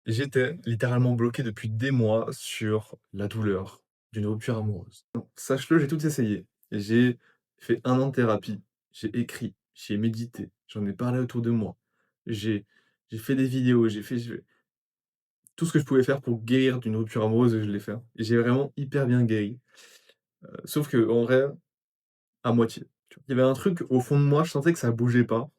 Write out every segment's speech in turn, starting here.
J'étais littéralement bloqué depuis des mois sur la douleur d'une rupture amoureuse. Non, sache-le, j'ai tout essayé. J'ai fait 1 an de thérapie, j'ai écrit, j'ai médité, j'en ai parlé autour de moi. J'ai j'ai fait des vidéos, j'ai fait je tout ce que je pouvais faire pour guérir d'une rupture amoureuse, je l'ai fait, hein, et j'ai vraiment hyper bien guéri. Sauf qu'en vrai, à moitié, tu vois? Il y avait un truc au fond de moi, je sentais que ça bougeait pas.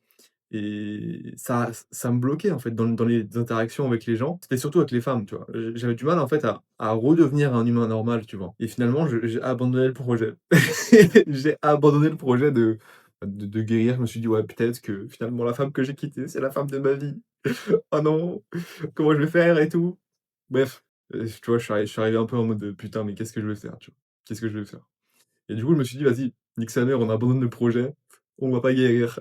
Et ça me bloquait, en fait, dans les interactions avec les gens. C'était surtout avec les femmes, tu vois? J'avais du mal, en fait, à redevenir un humain normal, tu vois? Et finalement, je j'ai abandonné le projet. J'ai abandonné le projet de guérir. Je me suis dit: «Ouais, peut-être que finalement la femme que j'ai quittée, c'est la femme de ma vie. Oh non, comment je vais faire et tout?» Bref, tu vois, je suis arrivé un peu en mode, «Putain, mais qu'est-ce que je vais faire?» tu vois? «Qu'est-ce que je vais faire?» Et du coup, je me suis dit: «Vas-y, nique sa mère, on abandonne le projet, on va pas guérir».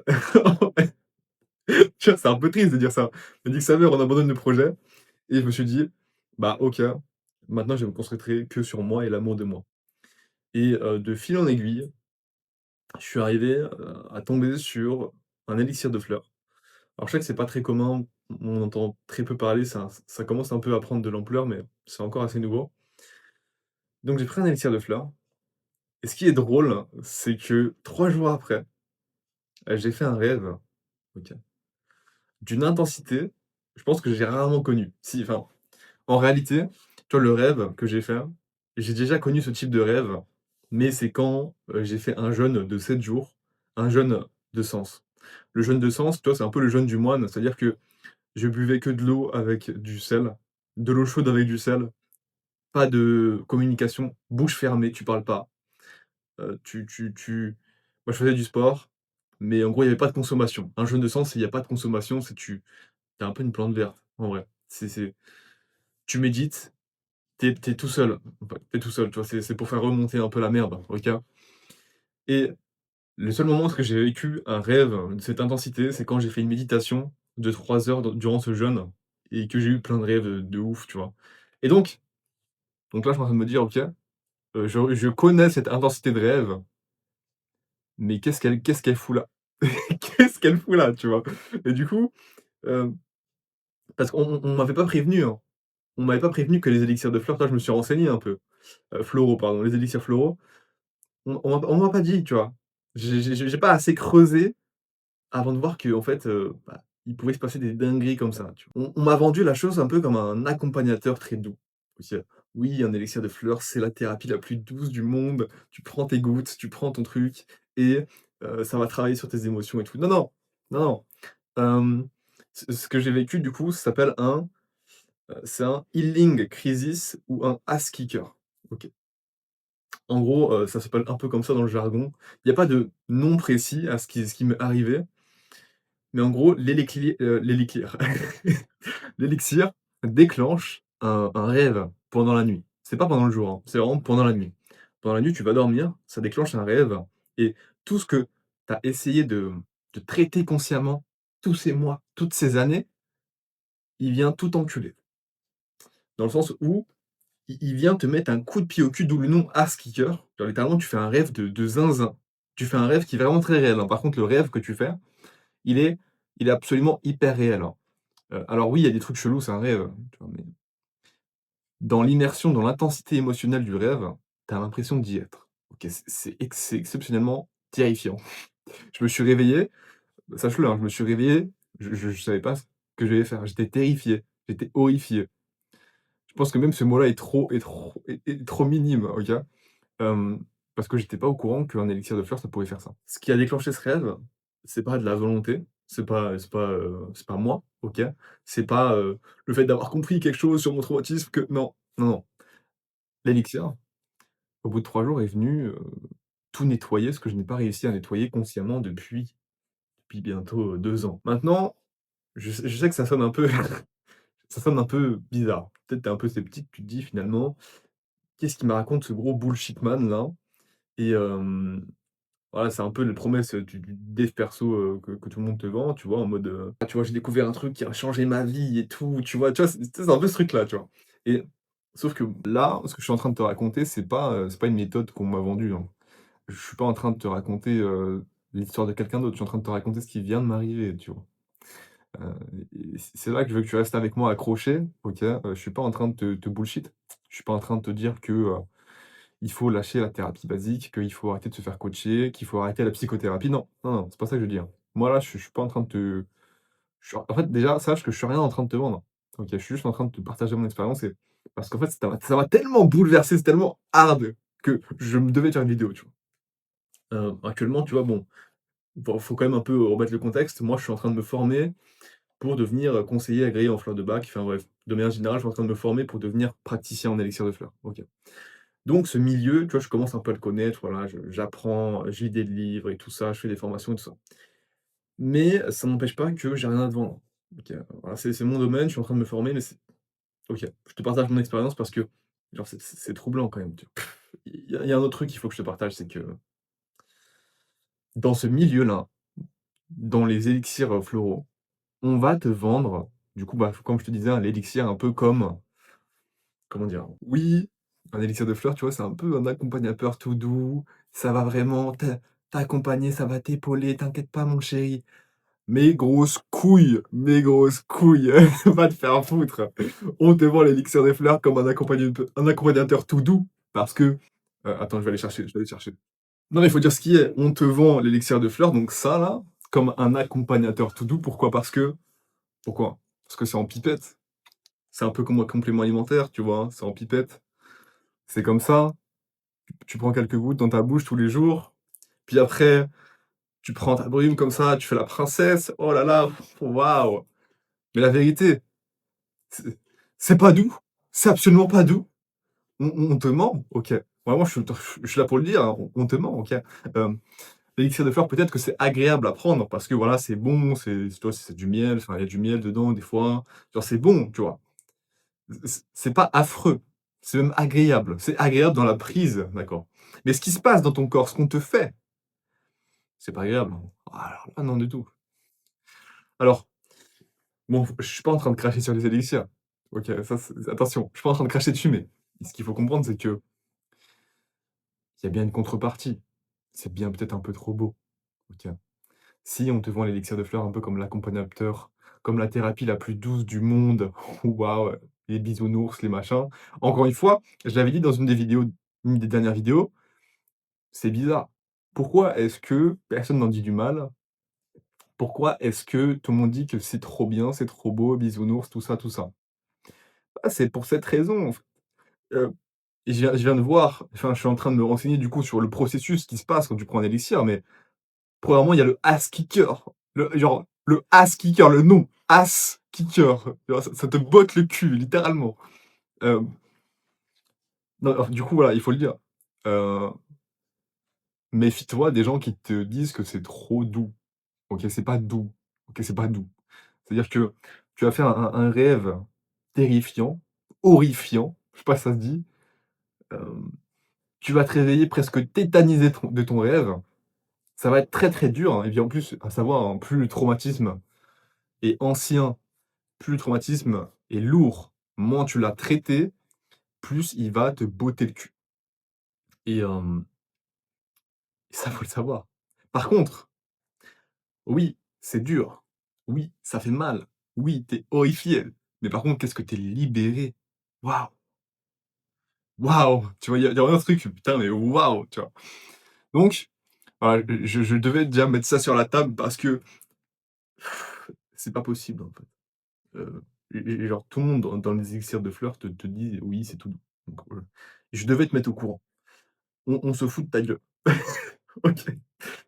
Tu vois, c'est un peu triste de dire ça. On dit que sa mère, on abandonne le projet et je me suis dit: «Bah, OK, maintenant je vais me concentrer que sur moi et l'amour de moi» et de fil en aiguille, je suis arrivé, à tomber sur un élixir de fleurs. Alors je sais que c'est pas très commun, on entend très peu parler, ça commence un peu à prendre de l'ampleur, mais c'est encore assez nouveau. Donc j'ai pris un élixir de fleurs et ce qui est drôle, c'est que 3 jours après, j'ai fait un rêve, OK, d'une intensité, je pense que j'ai rarement connue. Si, enfin, en réalité, tu vois, le rêve que j'ai fait, j'ai déjà connu ce type de rêve, mais c'est quand, j'ai fait un jeûne de 7 jours, un jeûne de sens. Le jeûne de sens, tu vois, c'est un peu le jeûne du moine, c'est-à-dire que je buvais que de l'eau avec du sel, de l'eau chaude avec du sel, pas de communication, bouche fermée, tu parles pas. Moi, je faisais du sport, mais en gros, il y avait pas de consommation. Un jeûne de sens, c'est il y a pas de consommation, c'est tu es un peu une plante verte, en vrai. C'est tu médites. Tu es tout seul, en fait, tu es tout seul, tu vois? C'est pour faire remonter un peu la merde, OK? Et le seul moment où est-ce que j'ai vécu un rêve de cette intensité, c'est quand j'ai fait une méditation de 3 heures durant ce jeûne et que j'ai eu plein de rêves de ouf, tu vois? Et donc là, je suis en train de me dire: «OK, je connais cette intensité de rêve, mais qu'est-ce qu'elle fout là? Qu'est-ce qu'elle fout là?» tu vois? Et du coup, heu, parce qu'on m'avait pas prévenu, hein. On m'avait pas prévenu que les élixirs de fleurs, toi, je me suis renseigné un peu, floraux, pardon, les élixirs floraux. On m'a pas dit, tu vois? J'ai pas assez creusé avant de voir qu'en fait, bah, il pouvait se passer des dingueries comme ça, tu vois? On m'a vendu la chose un peu comme un accompagnateur très doux. OK. Oui, un élixir de fleurs, c'est la thérapie la plus douce du monde. Tu prends tes gouttes, tu prends ton truc et ça va travailler sur tes émotions et tout. Non, non, non, non. Ce que j'ai vécu du coup, ça s'appelle c'est un healing crisis ou un ass kicker. OK. En gros, ça s'appelle un peu comme ça dans le jargon. Il y a pas de nom précis à ce qui m'est arrivé, mais en gros, l'élixir déclenche un rêve pendant la nuit. C'est pas pendant le jour, hein, c'est vraiment pendant la nuit. Pendant la nuit, tu vas dormir, ça déclenche un rêve et tout ce que tu as essayé de traiter consciemment tous ces mois, toutes ces années, il vient tout enculer. Dans le sens où il vient te mettre un coup de pied au cul, d'où le nom ass kicker. Genre littéralement, tu fais un rêve de zinzin. Tu fais un rêve qui est vraiment très réel, hein. Par contre, le rêve que tu fais, il est il est absolument hyper réel, hein. Alors oui, il y a des trucs chelous, c'est un rêve, tu vois? Mais dans l'immersion, dans l'intensité émotionnelle du rêve, tu as l'impression d'y être. OK, c'est exceptionnellement terrifiant. Je me suis réveillé, sache-le, hein, je me suis réveillé, je savais pas ce que j'allais faire. J'étais terrifié, j'étais horrifié. Je pense que même ce mot-là est trop minime, OK? Parce que j'étais pas au courant qu'un élixir de fleurs, ça pouvait faire ça. Ce qui a déclenché ce rêve, c'est pas de la volonté, c'est pas moi, OK? C'est pas, le fait d'avoir compris quelque chose sur mon traumatisme que non, non, non. L'élixir, au bout de 3 jours, est venu, tout nettoyer, ce que je n'ai pas réussi à nettoyer consciemment depuis bientôt, 2 ans. Maintenant, je sais que ça sonne un peu ça sonne un peu bizarre. Peut-être tu es un peu sceptique, tu te dis: «Finalement, qu'est-ce qu'il me raconte ce gros bullshit man là?» et voilà, c'est un peu les promesses, du dev perso, que tout le monde te vend, tu vois? En mode, «Ah, tu vois, j'ai découvert un truc qui a changé ma vie et tout», tu vois? Tu vois? C'est un peu ce truc-là, tu vois? Et sauf que là, ce que je suis en train de te raconter, c'est pas une méthode qu'on m'a vendue, hein. Je suis pas en train de te raconter, l'histoire de quelqu'un d'autre, je suis en train de te raconter ce qui vient de m'arriver, tu vois? Heu et c'est là que je veux que tu restes avec moi accroché, OK? Je suis pas en train de te bullshit. Je suis pas en train de te dire que, il faut lâcher la thérapie basique, qu'il faut arrêter de se faire coacher, qu'il faut arrêter la psychothérapie. Non, non, non, c'est pas ça que je dis, hein. Moi là, je suis pas en train de te en fait, déjà, sache que je suis rien en train de te vendre. OK? Je suis juste en train de te partager mon expérience et parce qu'en fait, ça m'a tellement bouleversé, c'est tellement hard que je me devais faire une vidéo, tu vois? Actuellement, tu vois, bon, faut quand même un peu remettre le contexte. Moi, je suis en train de me former pour devenir, conseiller agréé en fleurs de bac. Enfin bref, de manière générale, je suis en train de me former pour devenir praticien en élixir de fleurs. OK. Donc ce milieu, tu vois, je commence un peu à le connaître, voilà, j'apprends, je lis des livres et tout ça, je fais des formations et tout ça. Mais ça n'empêche pas que j'ai rien à te vendre. OK, voilà, c'est mon domaine, je suis en train de me former, mais c'est OK. Je te partage mon expérience parce que, genre, c'est troublant quand même, tu vois? Il y a un autre truc qu'il faut que je te partage, c'est que dans ce milieu-là, dans les élixirs, floraux, on va te vendre, du coup, bah, comme je te disais, un l'élixir un peu comme, comment dire? Oui, un élixir de fleurs, tu vois, c'est un peu un accompagnateur tout doux, ça va vraiment t'accompagner, ça va t'épauler, t'inquiète pas mon chéri. Mes grosses couilles, va te faire foutre. On te vend l'élixir des fleurs comme un accompagnateur tout doux parce que, attends, je vais aller chercher. Non, mais il faut dire ce qui est. On te vend l'élixir de fleurs, donc ça là, comme un accompagnateur tout doux. Pourquoi? Pourquoi? Parce que c'est en pipette. C'est un peu comme un complément alimentaire, tu vois? C'est en pipette. C'est comme ça, tu prends quelques gouttes dans ta bouche tous les jours, puis après, tu prends ta brume comme ça, tu fais la princesse. Oh là là, waouh! Mais la vérité, c'est c'est pas doux, c'est absolument pas doux. On te ment, OK. Vraiment, je suis là pour le dire, hein, on te ment, OK. L'élixir de fleurs, peut-être que c'est agréable à prendre parce que voilà, c'est bon, tu vois, c'est du miel, enfin, il y a du miel dedans des fois, genre c'est bon, tu vois? C'est pas affreux, c'est même agréable. C'est agréable dans la prise, d'accord. Mais ce qui se passe dans ton corps, ce qu'on te fait, c'est pas agréable, hein. Ah alors là, non du tout. Alors, bon, je suis pas en train de cracher sur les élixirs. OK, ça c'est attention, je suis pas en train de cracher dessus, mais ce qu'il faut comprendre, c'est qu'il y a bien une contrepartie. C'est bien peut-être un peu trop beau, OK. Si on te vend l'élixir de fleurs un peu comme l'accompagnateur, comme la thérapie la plus douce du monde, waouh, les bisounours, les machins. Encore une fois, je l'avais dit dans une des dernières vidéos, c'est bizarre. Pourquoi est-ce que personne n'en dit du mal? Pourquoi est-ce que tout le monde dit que c'est trop bien, c'est trop beau, bisounours, tout ça, tout ça? Bah, c'est pour cette raison, en fait. Heu, je viens de voir, enfin, je suis en train de me renseigner du coup sur le processus qui se passe quand tu prends un élixir, mais premièrement, il y a le ass kicker, le ass kicker, le nom, ass kicker, genre ça te botte le cul littéralement. Hem, non, alors du coup, voilà, il faut le dire. Heu, méfie-toi des gens qui te disent que c'est trop doux. OK, c'est pas doux. OK, c'est pas doux. C'est-à-dire que tu vas faire un rêve terrifiant, horrifiant, je sais pas si ça se dit. Hem, tu vas te réveiller presque tétanisé de ton rêve. Ça va être très, très dur, hein et puis en plus, à savoir, hein, plus le traumatisme est ancien, plus le traumatisme est lourd, moins tu l'as traité, plus il va te botter le cul et ça, faut le savoir. Par contre, oui, c'est dur. Oui, ça fait mal. Oui, tu es horrifié. Mais par contre, qu'est-ce que tu es libéré. Waouh! Waouh! Tu vois, il y a vraiment un truc, putain, mais waouh! Tu vois? Donc, voilà, je devais déjà mettre ça sur la table parce que c'est pas possible, en fait. Et genre tout le monde dans les élixirs de fleurs te dit: «Oui, c'est tout doux». Donc, je devais te mettre au courant. On se fout de ta gueule. OK.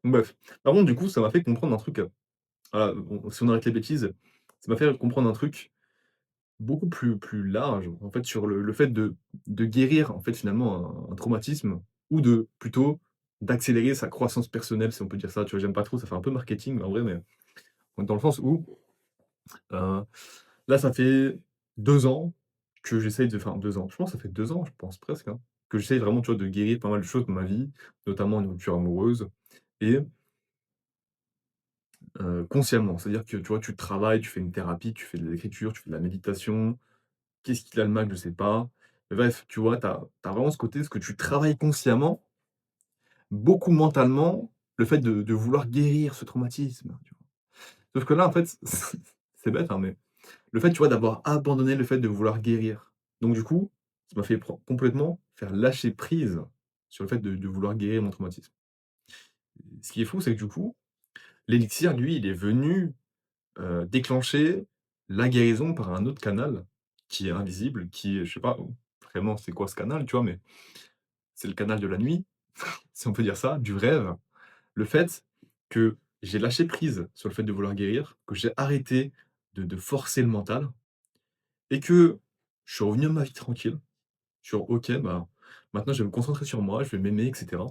Bref. Par contre, du coup, ça m'a fait comprendre un truc, voilà, si on arrête les bêtises, ça m'a fait comprendre un truc beaucoup plus large, en fait, sur le fait de guérir, en fait, finalement, un traumatisme ou de plutôt d'accélérer sa croissance personnelle, si on peut dire ça. Tu vois? J'aime pas trop, ça fait un peu marketing, en vrai, mais dans le sens où, heu, là, ça fait 2 ans que j'essaye de enfin 2 ans, je pense que ça fait 2 ans, je pense presque, hein, que j'essaye vraiment, tu vois, de guérir pas mal de choses dans ma vie, notamment une rupture amoureuse et consciemment. C'est-à-dire que, tu vois, tu travailles, tu fais une thérapie, tu fais de l'écriture, tu fais de la méditation. Qu'est-ce qu'il a le mal? Je sais pas. Mais bref, tu vois, tu as vraiment ce côté, ce que tu travailles consciemment, beaucoup mentalement, le fait de vouloir guérir ce traumatisme, tu vois? Sauf que là, en fait, c'est bête, hein, mais le fait, tu vois, d'avoir abandonné le fait de vouloir guérir. Donc du coup, ça m'a fait complètement faire lâcher prise sur le fait de vouloir guérir mon traumatisme. Ce qui est fou, c'est que du coup, l'élixir, lui, il est venu, déclencher la guérison par un autre canal qui est invisible, qui est je sais pas vraiment c'est quoi ce canal, tu vois? Mais c'est le canal de la nuit, si on peut dire ça, du rêve. Le fait que j'ai lâché prise sur le fait de vouloir guérir, que j'ai arrêté de forcer le mental et que je suis revenu à ma vie tranquille, sur OK, bah, maintenant je vais me concentrer sur moi, je vais m'aimer et cetera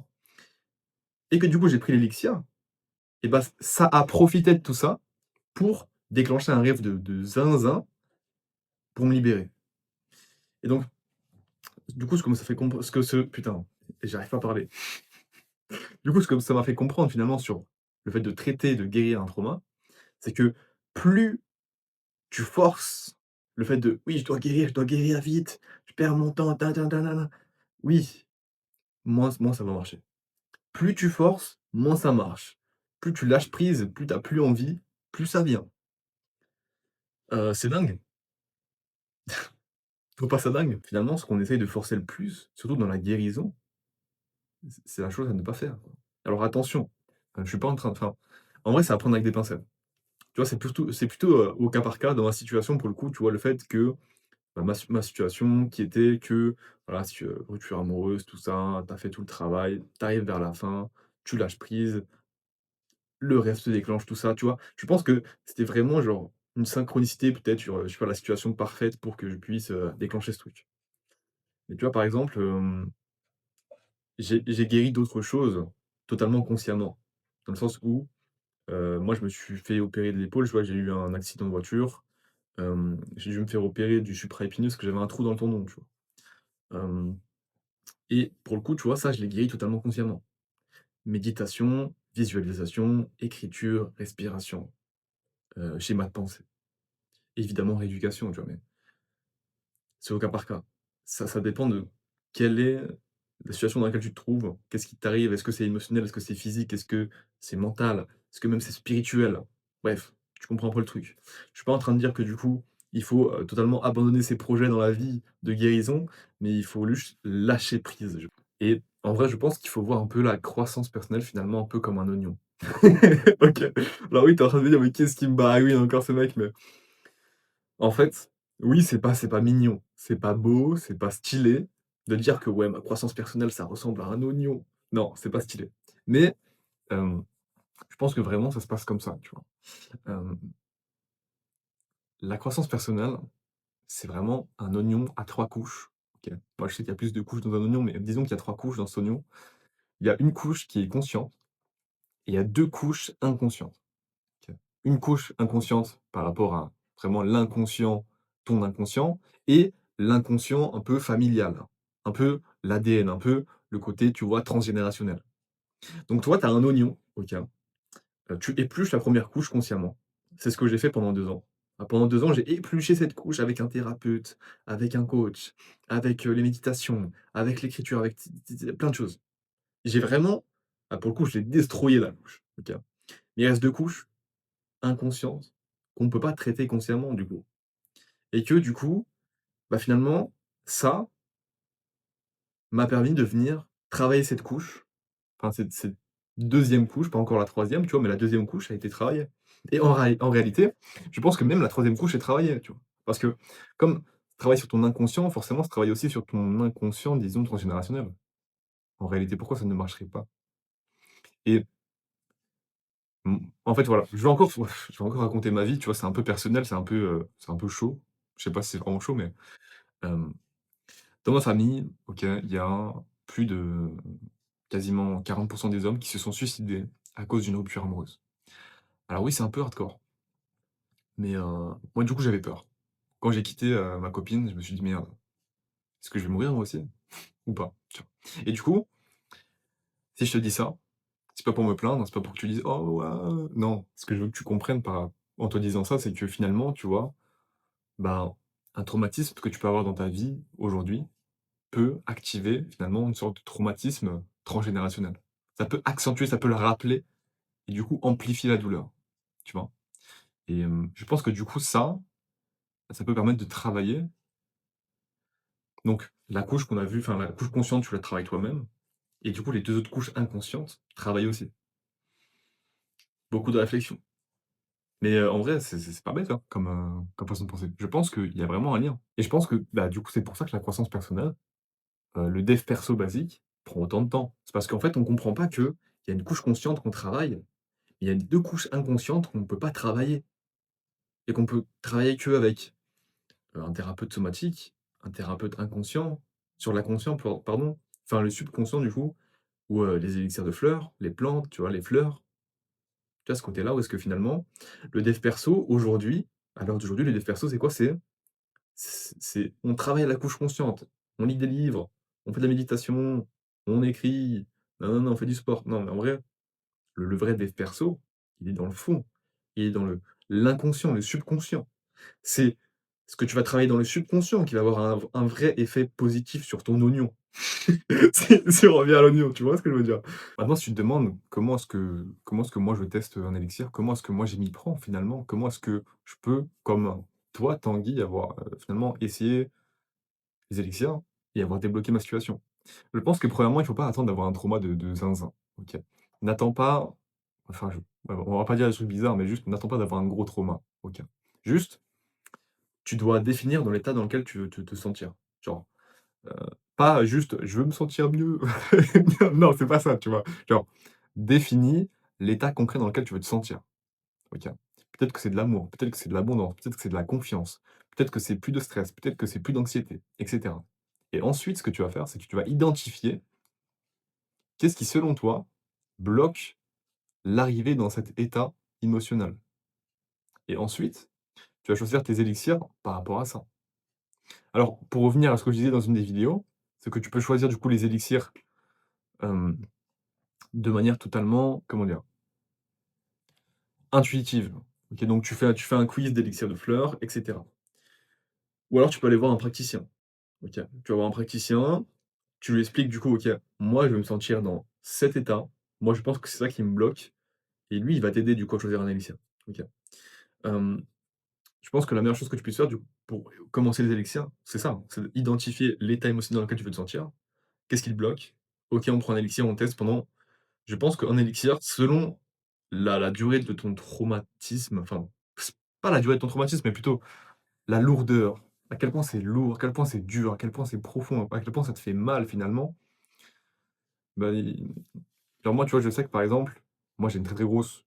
et que du coup j'ai pris l'élixir et bah, ça a profité de tout ça pour déclencher un rêve de zinzin pour me libérer et donc du coup, ce que ça fait compr ce que ce putain, j'arrive pas à parler. Du coup, ce que ça m'a fait comprendre finalement sur le fait de traiter, de guérir un trauma, c'est que plus tu forces le fait de: «Oui, je dois guérir vite, je perds mon temps, tin tin tin tin tin». Oui, moins ça va marcher. Plus tu forces, moins ça marche. Plus tu lâches prise, plus tu as plus envie, plus ça vient. C'est dingue. Je trouve pas ça dingue? Finalement, ce qu'on essaye de forcer le plus, surtout dans la guérison, c'est la chose à ne pas faire, quoi. Alors attention, je suis pas en train de enfin, en vrai, c'est à prendre avec des pincettes. Tu vois, c'est plutôt, au cas par cas dans ma situation pour le coup, tu vois? Le fait que, bah, ma situation qui était que, voilà, si, rupture amoureuse, tout ça, tu as fait tout le travail, tu arrives vers la fin, tu lâches prise, le rêve se déclenche, tout ça, tu vois? Je pense que c'était vraiment genre une synchronicité peut-être sur, je sais pas, la situation parfaite pour que je puisse, déclencher ce truc. Mais tu vois, par exemple, j'ai guéri d'autres choses totalement consciemment. Dans le sens où, moi, je me suis fait opérer de l'épaule, tu vois? J'ai eu un accident de voiture, j'ai dû me faire opérer du supraépineux parce que j'avais un trou dans le tendon, tu vois? Et pour le coup, tu vois, ça, je l'ai guéri totalement consciemment. Méditation, visualisation, écriture, respiration, schéma de pensée. Évidemment rééducation, tu vois? Mais c'est au cas par cas. Ça dépend de quelle est la situation dans laquelle tu te trouves. Qu'est-ce qui t'arrive? Est-ce que c'est émotionnel? Est-ce que c'est physique? Est-ce que c'est mental? Est-ce que même c'est spirituel? Bref, tu comprends un peu le truc. Je suis pas en train de dire que du coup, il faut, totalement abandonner ses projets dans la vie de guérison, mais il faut juste lâcher prise. Et en vrai, je pense qu'il faut voir un peu la croissance personnelle finalement un peu comme un oignon. OK. Alors oui, tu es en train de me dire: «Mais qu'est-ce qui me baragouine encore ce mec?» mais en fait, oui, c'est pas mignon, c'est pas beau, c'est pas stylé de dire que: «Ouais, ma croissance personnelle, ça ressemble à un oignon». Non, c'est pas stylé. Mais, hem, je pense que vraiment ça se passe comme ça, tu vois? Hem, la croissance personnelle, c'est vraiment un oignon à 3 couches, OK? Moi, je sais qu'il y a plus de couches dans un oignon, mais disons qu'il y a 3 couches dans cet oignon. Il y a une couche qui est consciente et il y a 2 couches inconscientes. OK. Une couche inconsciente par rapport à vraiment l'inconscient, ton inconscient et l'inconscient un peu familial, un peu l'ADN, un peu le côté, tu vois, transgénérationnel. Donc toi, tu as un oignon, OK, tu épluches la première couche consciemment. C'est ce que j'ai fait pendant 2 ans. Pendant 2 ans, j'ai épluché cette couche avec un thérapeute, avec un coach, avec, les méditations, avec l'écriture, avec plein de choses. J'ai vraiment, pour le coup, je l'ai destroyé la couche, OK. Il reste 2 couches inconscientes, qu'on ne peut pas traiter consciemment du coup. Et que du coup, bah, finalement, ça m'a permis de venir travailler cette couche, enfin cette 2e couche, pas encore la troisième, tu vois? Mais la 2e couche a été travaillée. Et en réalité, je pense que même la troisième couche est travaillée, tu vois? Parce que comme travailler sur ton inconscient, forcément, ça travaille aussi sur ton inconscient, disons, transgénérationnel. En réalité, pourquoi ça ne marcherait pas? Et en fait, voilà, je vais encore raconter ma vie, tu vois? C'est un peu personnel, c'est un peu chaud. Je sais pas si c'est vraiment chaud, mais hem dans ma famille, OK, il y a plus de quasiment 40 des hommes qui se sont suicidés à cause d'une rupture amoureuse. Alors oui, c'est un peu hardcore, mais moi, du coup, j'avais peur. Quand j'ai quitté, ma copine, je me suis dit: «Merde, est-ce que je vais mourir moi aussi ou pas?» tu vois? Et du coup, si je te dis ça, c'est pas pour me plaindre, c'est pas pour que tu dises: «Oh waouh!» non, ce que je veux que tu comprennes en te disant ça, c'est que finalement, tu vois, ben, un traumatisme que tu peux avoir dans ta vie aujourd'hui peut activer finalement une sorte de traumatisme transgénérationnel. Ça peut accentuer, ça peut le rappeler et du coup amplifier la douleur, tu vois? et je pense que du coup ça peut permettre de travailler. Donc la couche qu'on a vue, enfin la couche consciente, tu la travailles toi-même et du coup les 2 autres couches inconscientes travaillent aussi. Beaucoup de réflexion. Mais en vrai, c'est pas bête, hein, comme façon de penser. Je pense qu'il y a vraiment un lien et je pense que, bah, du coup, c'est pour ça que la croissance personnelle, le dev perso basique prend autant de temps. C'est parce qu'en fait, on comprend pas qu'il y a une couche consciente qu'on travaille, il y a 2 couches inconscientes qu'on ne peut pas travailler et qu'on peut travailler qu'avec, un thérapeute somatique, un thérapeute inconscient, sur l'inconscient pardon, enfin le subconscient du coup, ou les élixirs de fleurs, les plantes, tu vois? Les fleurs. Tu vois ce côté-là où est-ce que finalement, le dev perso aujourd'hui, à l'heure d'aujourd'hui, le dev perso c'est quoi? C'est on travaille à la couche consciente, on lit des livres, on fait de la méditation, on écrit, non, on fait du sport. Non, mais en vrai, le vrai dev perso, il est dans le fond, il est dans l'inconscient, le subconscient. C'est ce que tu vas travailler dans le subconscient qui va avoir un vrai effet positif sur ton oignon. Si on revient à l'oignon, tu vois ce que je veux dire? Maintenant, si tu te demandes comment est-ce que moi je teste un élixir, comment est-ce que moi je m'y prends finalement? Comment est-ce que je peux, comme toi Tanguy, avoir, finalement essayé les élixirs et avoir débloqué ma situation? Je pense que premièrement, il faut pas attendre d'avoir un trauma de zinzin, OK? N'attends pas, enfin on va pas dire des trucs bizarres, mais juste n'attends pas d'avoir un gros trauma, OK? Juste, tu dois définir dans l'état dans lequel tu veux te sentir. Genre, Heu, pas juste: «Je veux me sentir mieux». Non, c'est pas ça, tu vois? Genre, définis l'état concret dans lequel tu veux te sentir, OK? Peut-être que c'est de l'amour, peut-être que c'est de l'abondance, peut-être que c'est de la confiance, peut-être que c'est plus de stress, peut-être que c'est plus d'anxiété et cetera et ensuite, ce que tu vas faire, c'est que tu vas identifier qu'est-ce qui, selon toi, bloque l'arrivée dans cet état émotionnel et ensuite, tu vas choisir tes élixirs par rapport à ça. Alors, pour revenir à ce que je disais dans une des vidéos, c'est que tu peux choisir, du coup, les élixirs, hem de manière totalement, comment dire? Intuitive. OK, donc tu fais un quiz d'élixir de fleurs et cetera. Ou alors tu peux aller voir un praticien. OK, tu vas voir un praticien, tu lui expliques du coup: «OK, moi je veux me sentir dans cet état, moi je pense que c'est ça qui me bloque» et lui il va t'aider du coup à choisir un élixir. OK. Hem, je pense que la meilleure chose que tu puisses faire du coup pour commencer les élixirs, c'est ça, hein, c'est d'identifier l'état émotionnel dans lequel tu veux te sentir. Qu'est-ce qui te bloque? OK, on prend un élixir, on teste pendant. Je pense qu'un élixir, selon la durée de ton traumatisme, enfin, s pas la durée de ton traumatisme, mais plutôt la lourdeur, à quel point c'est lourd, à quel point c'est dur, à quel point c'est profond, à quel point ça te fait mal finalement, bah, i genre moi, tu vois, je sais que par exemple, moi j'ai une très, très grosse,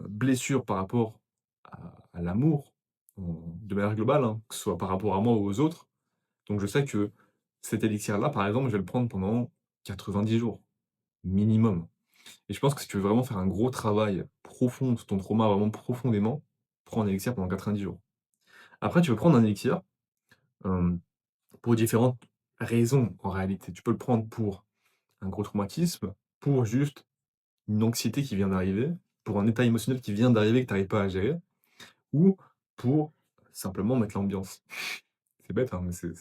blessure par rapport à l'amour, de manière globale, hein, que ce soit par rapport à moi ou aux autres. Donc je sais que cet élixir-là, par exemple, je vais le prendre pendant 90 jours, minimum. Et je pense que si tu veux vraiment faire un gros travail profond sur ton trauma, vraiment profondément, prends un élixir pendant 90 jours. Après, tu peux prendre un élixir, hem, pour différentes raisons en réalité. Tu peux le prendre pour un gros traumatisme, pour juste une anxiété qui vient d'arriver, pour un état émotionnel qui vient d'arriver que tu n'arrives pas à gérer ou pour simplement mettre l'ambiance. C'est bête, hein, mais c'est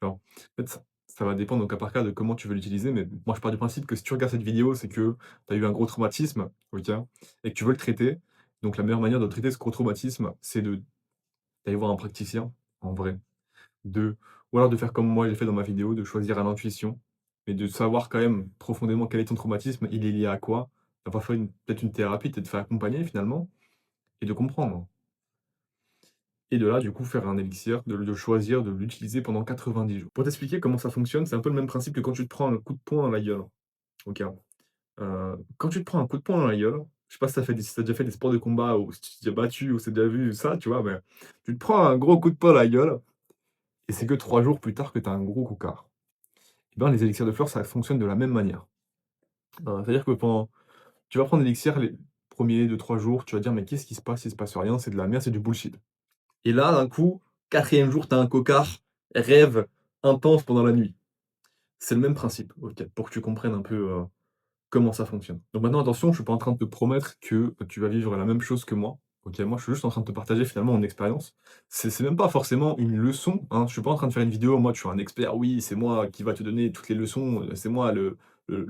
genre, en fait, ça va dépendre au cas par cas de comment tu veux l'utiliser, mais moi, je pars du principe que si tu regardes cette vidéo, c'est que tu as eu un gros traumatisme, OK? Et que tu veux le traiter. Donc la meilleure manière de traiter ce gros traumatisme, c'est d'aller voir un praticien, en vrai. De ou alors de faire comme moi j'ai fait dans ma vidéo, de choisir à l'intuition, mais de savoir quand même profondément quel est ton traumatisme, il est lié à quoi. D'avoir fait peut-être une thérapie, peut-être te faire accompagner finalement et de comprendre. Et de là, du coup, faire un élixir, de choisir de l'utiliser pendant 90 jours. Pour t'expliquer comment ça fonctionne, c'est un peu le même principe que quand tu te prends un coup de poing dans la gueule, OK? Quand tu te prends un coup de poing dans la gueule, je sais pas si tu déjà fait des sports de combat ou si tu t'es déjà battu ou si tu déjà vu ça, tu vois? Mais tu te prends un gros coup de poing dans la gueule et c'est que 3 jours plus tard que tu as un gros cocard. Et ben, les élixirs de fleurs, ça fonctionne de la même manière. C'est-à-dire que pendant tu vas prendre l'élixir les premiers 2-3 jours, tu vas dire: «Mais qu'est-ce qui se passe? Il se passe rien, c'est de la merde, c'est du bullshit». Et là, d'un coup, 4e jour, tu as un cocard, rêve intense pendant la nuit. C'est le même principe, OK, pour que tu comprennes un peu, comment ça fonctionne. Donc maintenant attention, je suis pas en train de te promettre que tu vas vivre la même chose que moi, OK? Moi, je suis juste en train de te partager finalement mon expérience. C'est même pas forcément une leçon, hein. Je suis pas en train de faire une vidéo en mode: «Je suis un expert, oui, c'est moi qui va te donner toutes les leçons, c'est moi le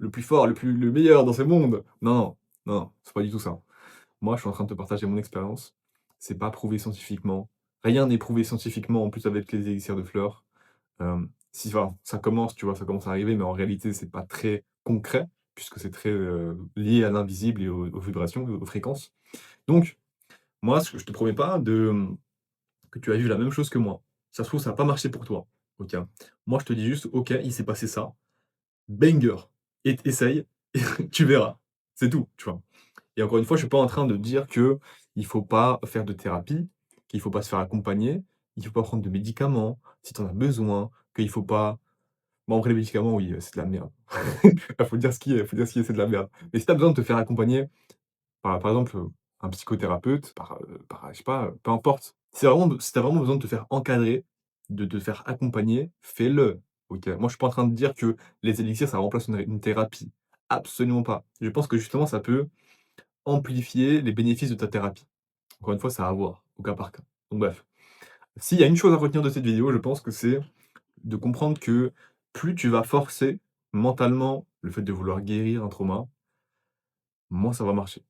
plus fort, le meilleur dans ce monde». Non, non, non, c'est pas du tout ça. Moi, je suis en train de te partager mon expérience c'est pas prouvé scientifiquement. Rien n'est prouvé scientifiquement en plus avec les élixirs de fleurs. Si voilà, ça commence, tu vois, ça commence à arriver, mais en réalité, c'est pas très concret puisque c'est très, lié à l'invisible et aux vibrations, aux fréquences. Donc moi, ce que je te promets pas que tu as vu la même chose que moi. Ça se trouve, ça a pas marché pour toi, OK? Moi, je te dis juste: «OK, il s'est passé ça, banger et essaye et tu verras». C'est tout, tu vois? Et encore une fois, je suis pas en train de dire que il faut pas faire de thérapie, qu'il faut pas se faire accompagner, il faut pas prendre de médicaments si tu en as besoin, qu'il faut pas bon, après les médicaments, oui, c'est de la merde. Faut dire ce qui est, faut dire ce qui est, c'est de la merde. Mais si tu as besoin de te faire accompagner par exemple, un psychothérapeute, par je sais pas, peu importe. Si tu as vraiment besoin de te faire encadrer, de te faire accompagner, fais-le, OK? Moi, je suis pas en train de dire que les élixirs, ça remplace une thérapie. Absolument pas. Je pense que justement, ça peut amplifier les bénéfices de ta thérapie. Encore une fois, c'est à voir, au cas par cas. Donc bref, s'il y a une chose à retenir de cette vidéo, je pense que c'est de comprendre que plus tu vas forcer mentalement le fait de vouloir guérir un trauma, moins ça va marcher.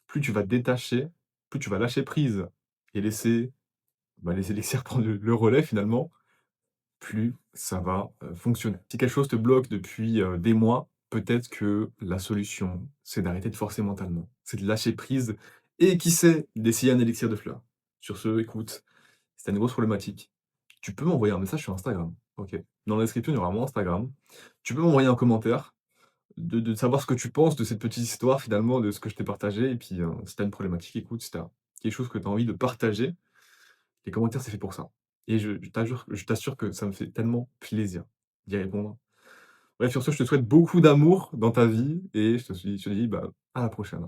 Plus tu vas te détacher, plus tu vas lâcher prise et laisser, les élixirs prendre le relais finalement, plus ça va, fonctionner. Si quelque chose te bloque depuis, des mois, peut-être que la solution, c'est d'arrêter de forcer mentalement. C'est de lâcher prise et qui sait, d'essayer un élixir de fleurs. Sur ce, écoute, si tu as une grosse problématique, tu peux m'envoyer un message sur Instagram, OK? Dans la description, il y aura mon Instagram. Tu peux m'envoyer un commentaire, de savoir ce que tu penses de cette petite histoire finalement, de ce que je t'ai partagé et puis, si tu as une problématique, écoute, si tu as quelque chose que tu as envie de partager, les commentaires, c'est fait pour ça et je t'assure que ça me fait tellement plaisir d'y répondre. Bref, sur ce, je te souhaite beaucoup d'amour dans ta vie et je te dis, bah, à la prochaine.